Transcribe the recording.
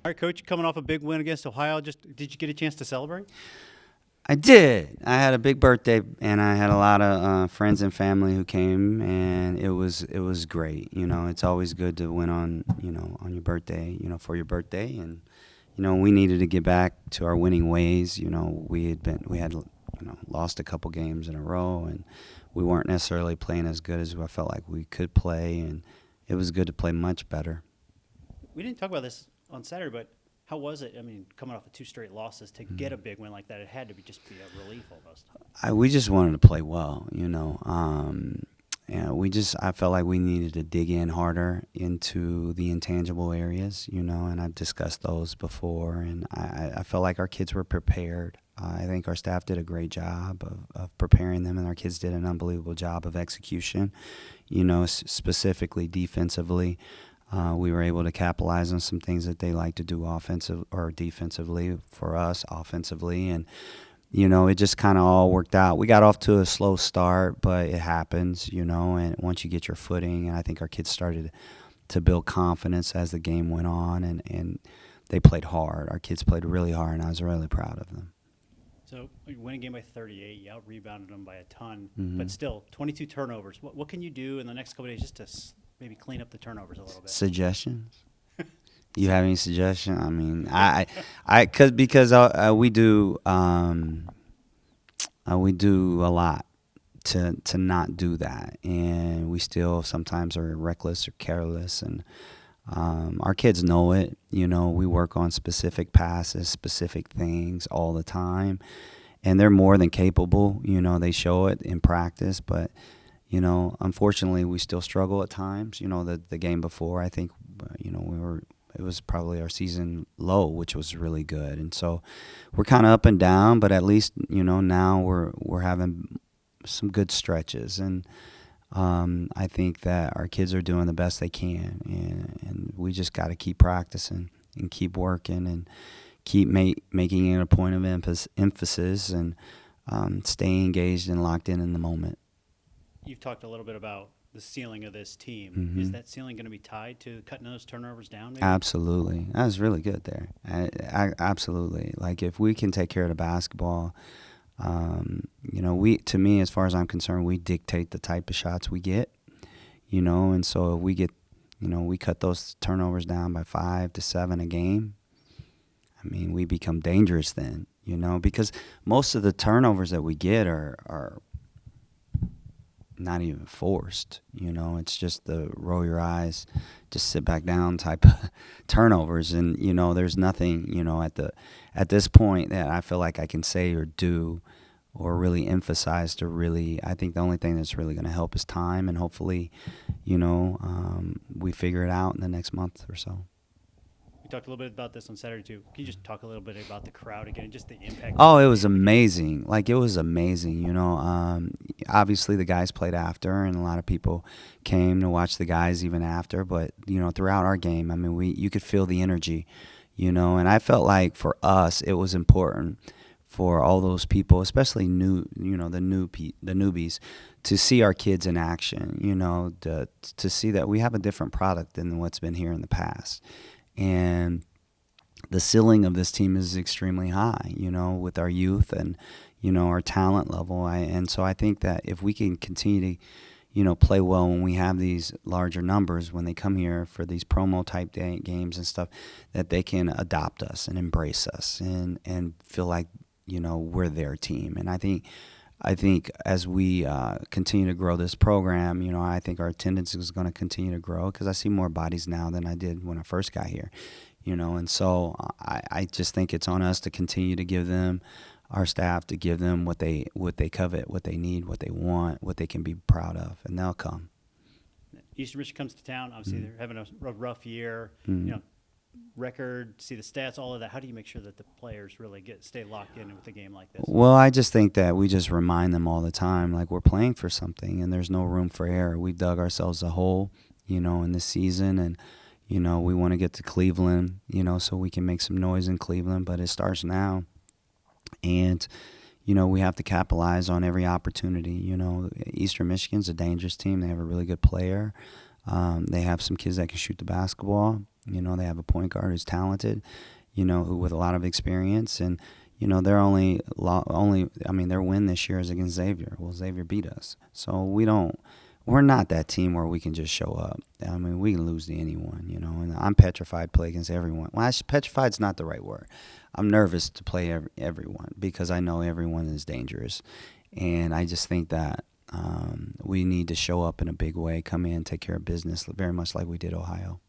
All right, Coach, coming off a big win against Ohio, did you get a chance to celebrate? I did. I had a big birthday, and I had a lot of friends and family who came, and it was great. It's always good to win on your birthday, for your birthday, and we needed to get back to our winning ways. We had lost a couple games in a row, and we weren't necessarily playing as good as I felt like we could play, and it was good to play much better. We didn't talk about this on Saturday, but how was it? I mean, coming off of 2 straight losses to get a big win like that, it had to just be a relief almost. We just wanted to play well. I felt like we needed to dig in harder into the intangible areas, and I've discussed those before, and I felt like our kids were prepared. I think our staff did a great job of preparing them, and our kids did an unbelievable job of execution, specifically defensively. We were able to capitalize on some things that they like to do offensive or defensively for us offensively, and it just kind of all worked out. We got off to a slow start, but it happens, and once you get your footing, and I think our kids started to build confidence as the game went on, and they played hard. Our kids played really hard, and I was really proud of them. So you win a game by 38, you out-rebounded them by a ton, Mm-hmm. but still, 22 turnovers. What can you do in the next couple of days just to maybe clean up the turnovers a little bit? Suggestions? You have any suggestion? I mean, because we do a lot to not do that, and we still sometimes are reckless or careless, and our kids know it. We work on specific passes, specific things all the time, and they're more than capable. They show it in practice, but unfortunately, we still struggle at times. The game before, I think, it was probably our season low, which was really good. And so we're kind of up and down, but at least, now we're having some good stretches. And I think that our kids are doing the best they can. And we just got to keep practicing and keep working and keep making it a point of emphasis and staying engaged and locked in the moment. You've talked a little bit about the ceiling of this team. Mm-hmm. Is that ceiling going to be tied to cutting those turnovers down? Maybe? Absolutely. That was really good there. Absolutely. Like, if we can take care of the basketball, to me, as far as I'm concerned, we dictate the type of shots we get, and so if we get, we cut those turnovers down by 5 to 7 a game. I mean, we become dangerous then, because most of the turnovers that we get are not even forced. It's just the roll your eyes, just sit back down type of turnovers, and there's nothing at this point that I feel like I can say or do or really emphasize to really. I think the only thing that's really going to help is time, and hopefully we figure it out in the next month or so. We talked a little bit about this on Saturday too. Can you just talk a little bit about the crowd again, just the impact? Oh, it was amazing. Like, it was amazing. Obviously the guys played after, and a lot of people came to watch the guys even after. But throughout our game, I mean, you could feel the energy. And I felt like for us, it was important for all those people, especially the newbies, to see our kids in action. To see that we have a different product than what's been here in the past. And the ceiling of this team is extremely high, with our youth and, our talent level. And so I think that if we can continue to, play well when we have these larger numbers, when they come here for these promo type games and stuff, that they can adopt us and embrace us and feel like, we're their team. And I think as we continue to grow this program, I think our attendance is going to continue to grow because I see more bodies now than I did when I first got here, and so I just think it's on us to continue to give them, our staff, to give them what they covet, what they need, what they want, what they can be proud of, and they'll come. Eastern Michigan comes to town. Obviously, they're having a rough year. Mm-hmm. Record, see the stats, all of that. How do you make sure that the players really stay locked in with a game like this? Well, I just think that we just remind them all the time, like, we're playing for something, and there's no room for error. We dug ourselves a hole, in this season, and we want to get to Cleveland, so we can make some noise in Cleveland. But it starts now, and we have to capitalize on every opportunity. Eastern Michigan's a dangerous team. They have a really good player. They have some kids that can shoot the basketball. You know, they have a point guard who's talented, you know, who with a lot of experience. And, you know, their their win this year is against Xavier. Well, Xavier beat us. So we're not that team where we can just show up. I mean, we can lose to anyone, you know, and I'm petrified to play against everyone. Well, petrified's not the right word. I'm nervous to play everyone because I know everyone is dangerous. And I just think that we need to show up in a big way, come in, take care of business, very much like we did Ohio.